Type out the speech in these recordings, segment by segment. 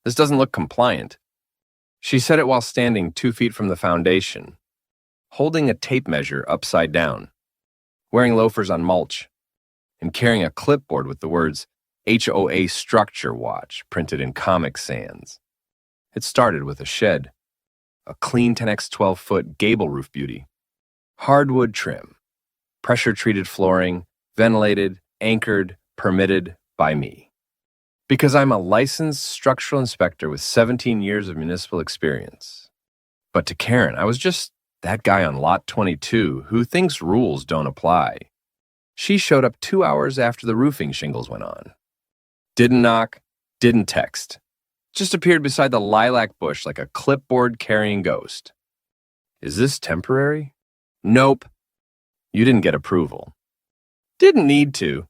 This doesn't look compliant." She said it while standing 2 feet from the foundation, holding a tape measure upside down, wearing loafers on mulch, and carrying a clipboard with the words HOA Structure Watch printed in Comic Sans. It started with a shed, a clean 10x 12-foot gable roof beauty, hardwood trim, pressure-treated flooring, ventilated, anchored, permitted by me. Because I'm a licensed structural inspector with 17 years of municipal experience. But to Karen, I was just that guy on lot 22 who thinks rules don't apply. She showed up 2 hours after the roofing shingles went on. Didn't knock, didn't text. Just appeared beside the lilac bush like a clipboard-carrying ghost. Is this temporary? Nope. You didn't get approval. Didn't need to.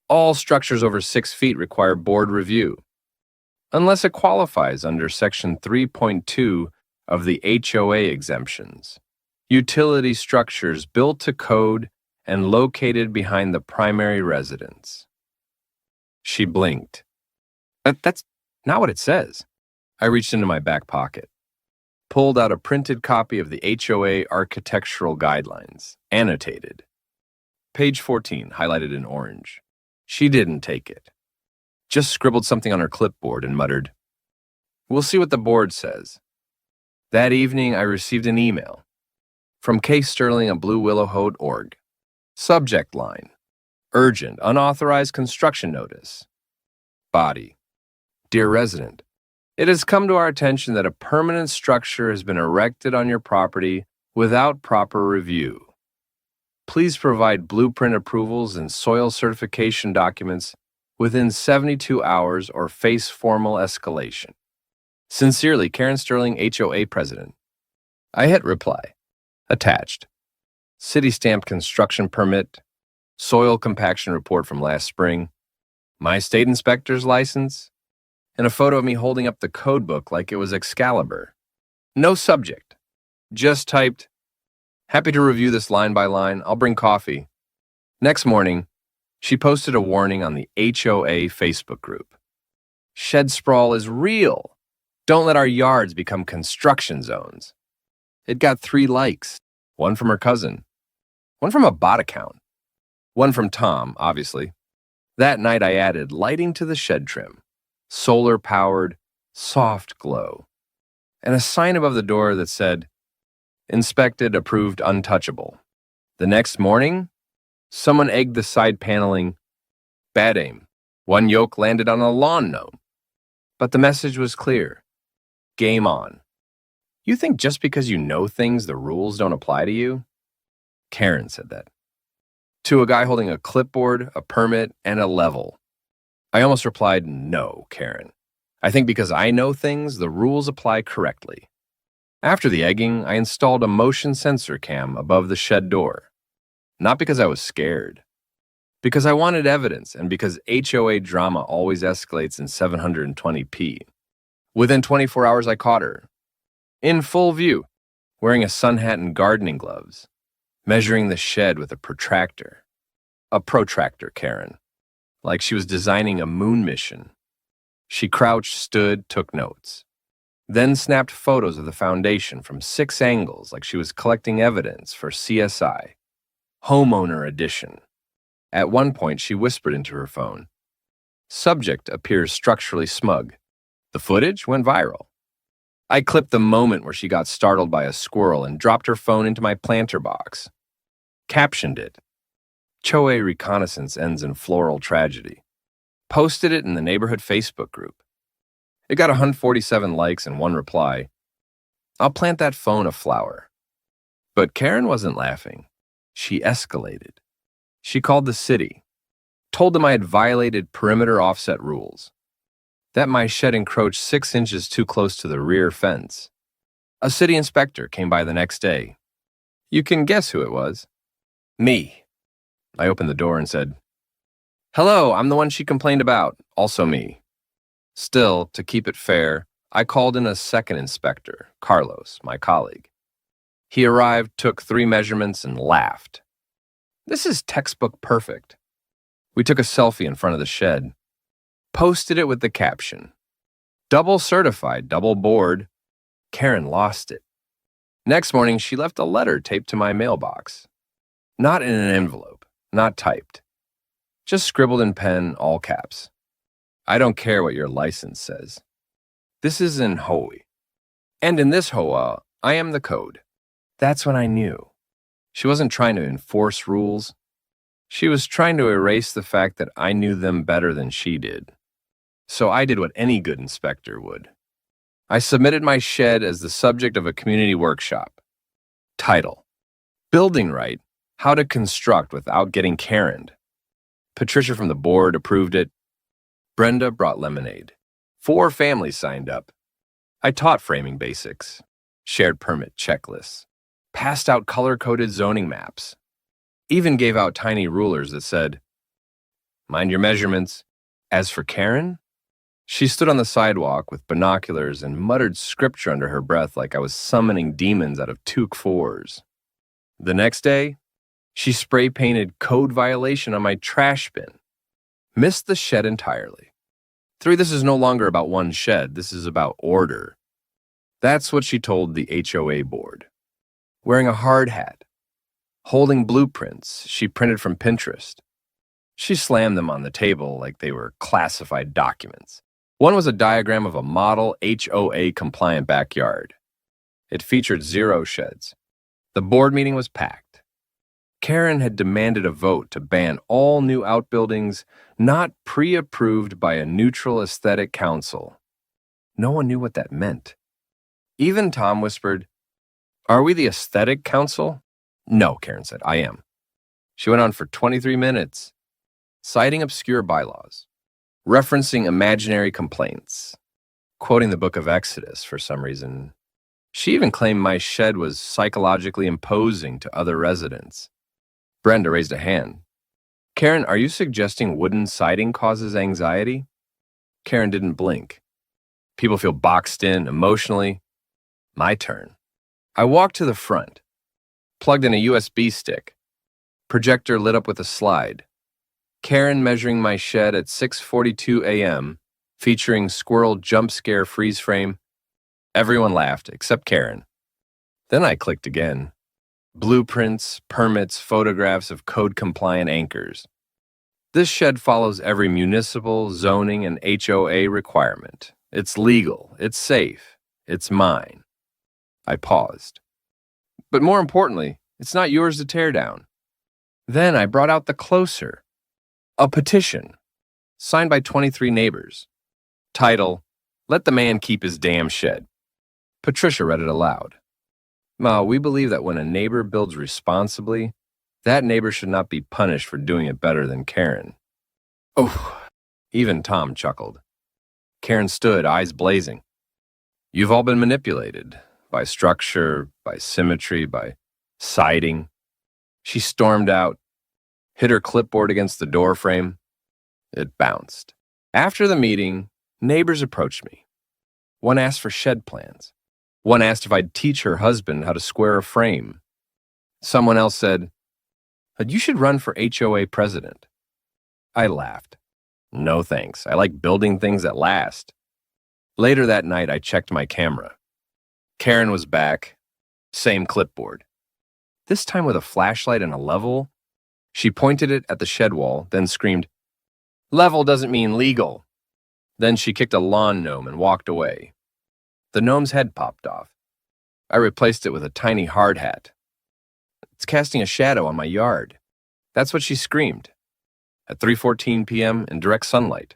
All structures over 6 feet require board review, unless it qualifies under Section 3.2 of the HOA exemptions. Utility structures built to code and located behind the primary residence. She blinked. That's not what it says. I reached into my back pocket, pulled out a printed copy of the HOA Architectural Guidelines, annotated. Page 14, highlighted in orange. She didn't take it. Just scribbled something on her clipboard and muttered, "We'll see what the board says." That evening, I received an email from K. Sterling of bluewillowhoe.org. Subject line: urgent, unauthorized construction notice. Body: Dear resident, it has come to our attention that a permanent structure has been erected on your property without proper review. Please provide blueprint approvals and soil certification documents within 72 hours or face formal escalation. Sincerely, Karen Sterling, HOA President. I hit reply. Attached: city stamped construction permit, soil compaction report from last spring, my state inspector's license, and a photo of me holding up the code book like it was Excalibur. No subject. Just typed, "Happy to review this line by line. I'll bring coffee." Next morning, she posted a warning on the HOA Facebook group. Shed sprawl is real. Don't let our yards become construction zones. It got 3 likes, one from her cousin, one from a bot account, one from Tom, obviously. That night I added lighting to the shed trim, solar-powered, soft glow, and a sign above the door that said, "Inspected, approved, untouchable." The next morning, someone egged the side paneling, "Bad aim. One yoke landed on a lawn gnome." But the message was clear. Game on. You think just because you know things, the rules don't apply to you? Karen said that. To a guy holding a clipboard, a permit, and a level. I almost replied, "No, Karen. I think because I know things, the rules apply correctly." After the egging, I installed a motion sensor cam above the shed door. Not because I was scared. Because I wanted evidence, and because HOA drama always escalates in 720p. Within 24 hours, I caught her. In full view, wearing a sun hat and gardening gloves, measuring the shed with a protractor. A protractor, Karen. Like she was designing a moon mission. She crouched, stood, took notes. Then snapped photos of the foundation from 6 angles like she was collecting evidence for CSI. Homeowner edition. At one point, she whispered into her phone. Subject appears structurally smug. The footage went viral. I clipped the moment where she got startled by a squirrel and dropped her phone into my planter box. Captioned it, "HOA reconnaissance ends in floral tragedy." Posted it in the neighborhood Facebook group. It got 147 likes and 1 reply. I'll plant that phone a flower. But Karen wasn't laughing. She escalated. She called the city, told them I had violated perimeter offset rules, that my shed encroached 6 inches too close to the rear fence. A city inspector came by the next day. You can guess who it was. Me. I opened the door and said, "Hello, I'm the one she complained about, also me." Still, to keep it fair, I called in a second inspector, Carlos, my colleague. He arrived, took 3 measurements, and laughed. This is textbook perfect. We took a selfie in front of the shed, posted it with the caption, Double certified, double bored. Karen lost it. Next morning, she left a letter taped to my mailbox. Not in an envelope, not typed. Just scribbled in pen, all caps. I don't care what your license says. This is in Hawaii. And in this Hoa, I am the code. That's when I knew. She wasn't trying to enforce rules. She was trying to erase the fact that I knew them better than she did. So I did what any good inspector would. I submitted my shed as the subject of a community workshop. Title: Building Right, How to Construct Without Getting Karened. Patricia from the board approved it. Brenda brought lemonade. 4 families signed up. I taught framing basics, shared permit checklists, passed out color-coded zoning maps, even gave out tiny rulers that said, "Mind your measurements." As for Karen, she stood on the sidewalk with binoculars and muttered scripture under her breath like I was summoning demons out of Took 4s. The next day, she spray-painted code violation on my trash bin. Missed the shed entirely. 3, this is no longer about one shed. This is about order. That's what she told the HOA board. Wearing a hard hat, holding blueprints she printed from Pinterest. She slammed them on the table like they were classified documents. One was a diagram of a model HOA-compliant backyard. It featured 0 sheds. The board meeting was packed. Karen had demanded a vote to ban all new outbuildings not pre-approved by a neutral aesthetic council. No one knew what that meant. Even Tom whispered, "Are we the aesthetic council?" "No," Karen said, "I am." She went on for 23 minutes, citing obscure bylaws, referencing imaginary complaints, quoting the book of Exodus for some reason. She even claimed my shed was psychologically imposing to other residents. Brenda raised a hand. "Karen, are you suggesting wooden siding causes anxiety?" Karen didn't blink. People feel boxed in emotionally. My turn. I walked to the front, plugged in a USB stick, projector lit up with a slide. Karen measuring my shed at 6:42 a.m., featuring squirrel jump scare freeze frame. Everyone laughed, except Karen. Then I clicked again. Blueprints, permits, photographs of code-compliant anchors. This shed follows every municipal, zoning, and HOA requirement. It's legal, it's safe, it's mine. I paused. But more importantly, it's not yours to tear down. Then I brought out the closer. A petition, signed by 23 neighbors. Title: Let the man keep his damn shed. Patricia read it aloud. "Ma, we believe that when a neighbor builds responsibly, that neighbor should not be punished for doing it better than Karen." Oh, even Tom chuckled. Karen stood, eyes blazing. "You've all been manipulated. By structure, by symmetry, by siding." She stormed out, hit her clipboard against the door frame. It bounced. After the meeting, neighbors approached me. One asked for shed plans. One asked if I'd teach her husband how to square a frame. Someone else said, "You should run for HOA president." I laughed. No thanks. I like building things that last. Later that night, I checked my camera. Karen was back. Same clipboard. This time with a flashlight and a level. She pointed it at the shed wall, then screamed, "Level doesn't mean legal." Then she kicked a lawn gnome and walked away. The gnome's head popped off. I replaced it with a tiny hard hat. "It's casting a shadow on my yard." That's what she screamed. At 3:14 p.m. in direct sunlight,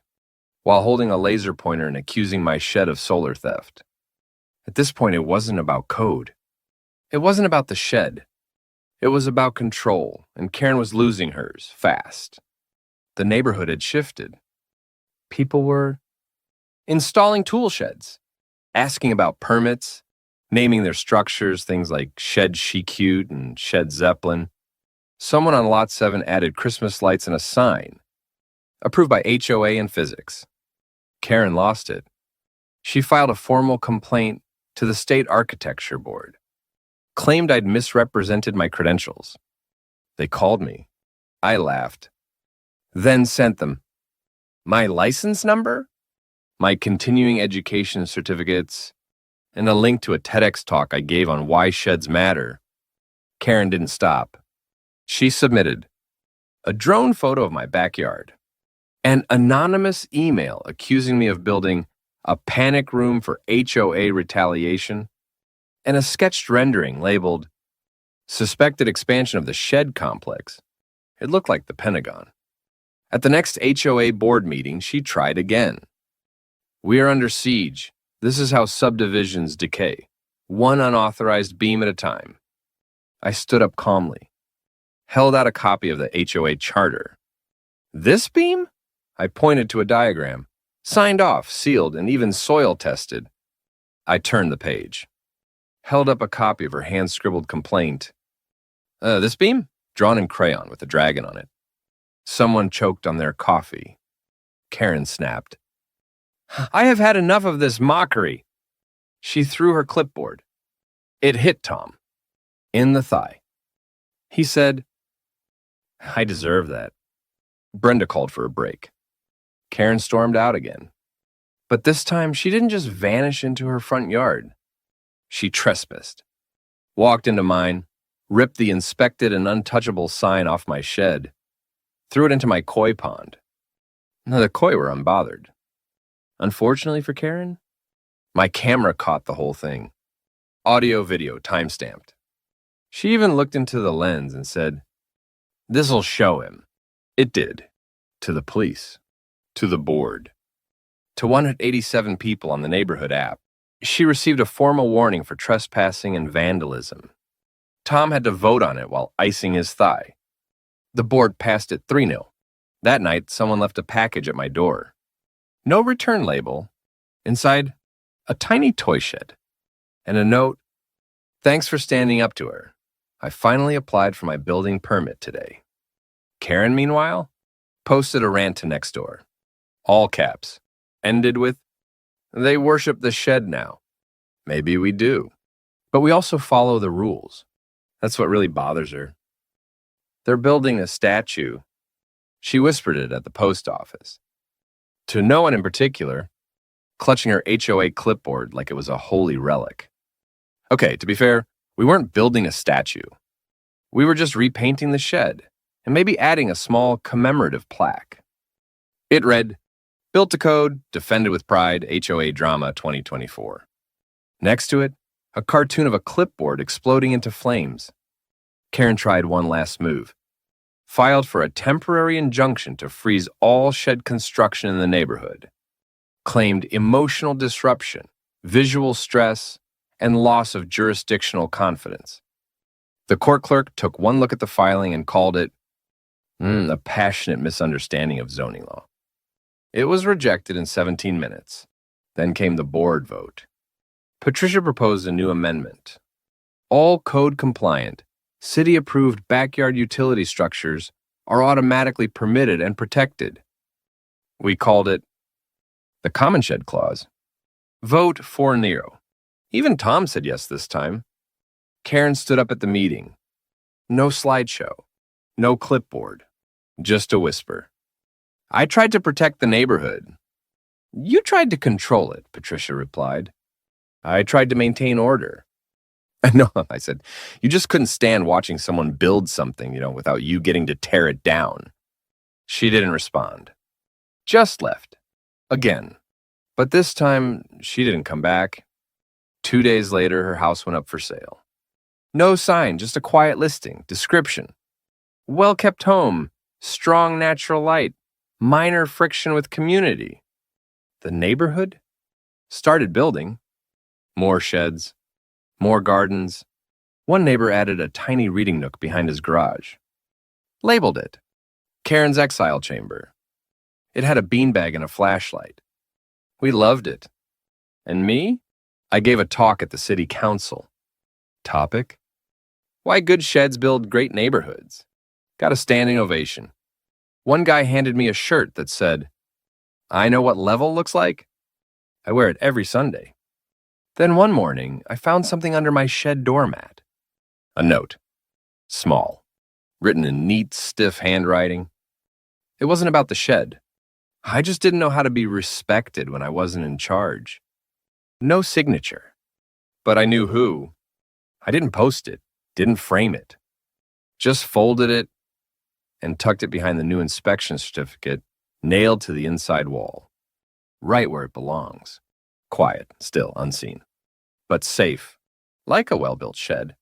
while holding a laser pointer and accusing my shed of solar theft. At this point, it wasn't about code. It wasn't about the shed. It was about control, and Karen was losing hers, fast. The neighborhood had shifted. People were installing tool sheds, asking about permits, naming their structures, things like Shed She-Cute and Shed Zeppelin. Someone on Lot 7 added Christmas lights and a sign, approved by HOA and physics. Karen lost it. She filed a formal complaint to the State Architecture Board, claimed I'd misrepresented my credentials. They called me. I laughed, then sent them my license number? my continuing education certificates, and a link to a TEDx talk I gave on why sheds matter. Karen didn't stop. She submitted a drone photo of my backyard, an anonymous email accusing me of building a panic room for HOA retaliation, and a sketched rendering labeled Suspected Expansion of the Shed Complex. It looked like the Pentagon. At the next HOA board meeting, she tried again. We are under siege. This is how subdivisions decay, one unauthorized beam at a time. I stood up calmly, held out a copy of the HOA charter. This beam? I pointed to a diagram, signed off, sealed, and even soil tested. I turned the page, held up a copy of her hand-scribbled complaint. This beam? Drawn in crayon with a dragon on it. Someone choked on their coffee. Karen snapped. I have had enough of this mockery. She threw her clipboard. It hit Tom in the thigh. He said, I deserve that. Brenda called for a break. Karen stormed out again. But this time, she didn't just vanish into her front yard. She trespassed, walked into mine, ripped the inspected and untouchable sign off my shed, threw it into my koi pond. Now, the koi were unbothered. Unfortunately for Karen, my camera caught the whole thing. Audio, video, timestamped. She even looked into the lens and said, this'll show him. It did. To the police. To the board. To 187 people on the neighborhood app. She received a formal warning for trespassing and vandalism. Tom had to vote on it while icing his thigh. The board passed it 3-0. That night, someone left a package at my door. No return label. Inside, a tiny toy shed. And a note, thanks for standing up to her. I finally applied for my building permit today. Karen, meanwhile, posted a rant to Nextdoor. All caps. Ended with, they worship the shed now. Maybe we do. But we also follow the rules. That's what really bothers her. They're building a statue. She whispered it at the post office. To no one in particular, clutching her HOA clipboard like it was a holy relic. Okay, to be fair, we weren't building a statue. We were just repainting the shed and maybe adding a small commemorative plaque. It read, Built to Code, Defended with Pride, HOA Drama 2024. Next to it, a cartoon of a clipboard exploding into flames. Karen tried one last move. Filed for a temporary injunction to freeze all shed construction in the neighborhood. Claimed emotional disruption, visual stress, and loss of jurisdictional confidence. The court clerk took one look at the filing and called it a passionate misunderstanding of zoning law. It was rejected in 17 minutes. Then came the board vote. Patricia proposed a new amendment. All code-compliant, city-approved backyard utility structures are automatically permitted and protected. We called it the Common Shed Clause. Vote 4-0. Even Tom said yes this time. Karen stood up at the meeting. No slideshow. No clipboard. Just a whisper. I tried to protect the neighborhood. You tried to control it, Patricia replied. I tried to maintain order. No, I said, you just couldn't stand watching someone build something, without you getting to tear it down. She didn't respond. Just left. Again. But this time, she didn't come back. 2 days later, her house went up for sale. No sign, just a quiet listing. Description. Well-kept home. Strong natural light. Minor friction with community. The neighborhood started building. More sheds. More gardens. One neighbor added a tiny reading nook behind his garage. Labeled it Karen's Exile Chamber. It had a beanbag and a flashlight. We loved it. And me? I gave a talk at the city council. Topic? Why good sheds build great neighborhoods. Got a standing ovation. One guy handed me a shirt that said, I know what level looks like. I wear it every Sunday. Then one morning, I found something under my shed doormat. A note. Small. Written in neat, stiff handwriting. It wasn't about the shed. I just didn't know how to be respected when I wasn't in charge. No signature. But I knew who. I didn't post it, didn't frame it. Just folded it and tucked it behind the new inspection certificate, nailed to the inside wall. Right where it belongs. Quiet, still, unseen. But safe, like a well-built shed.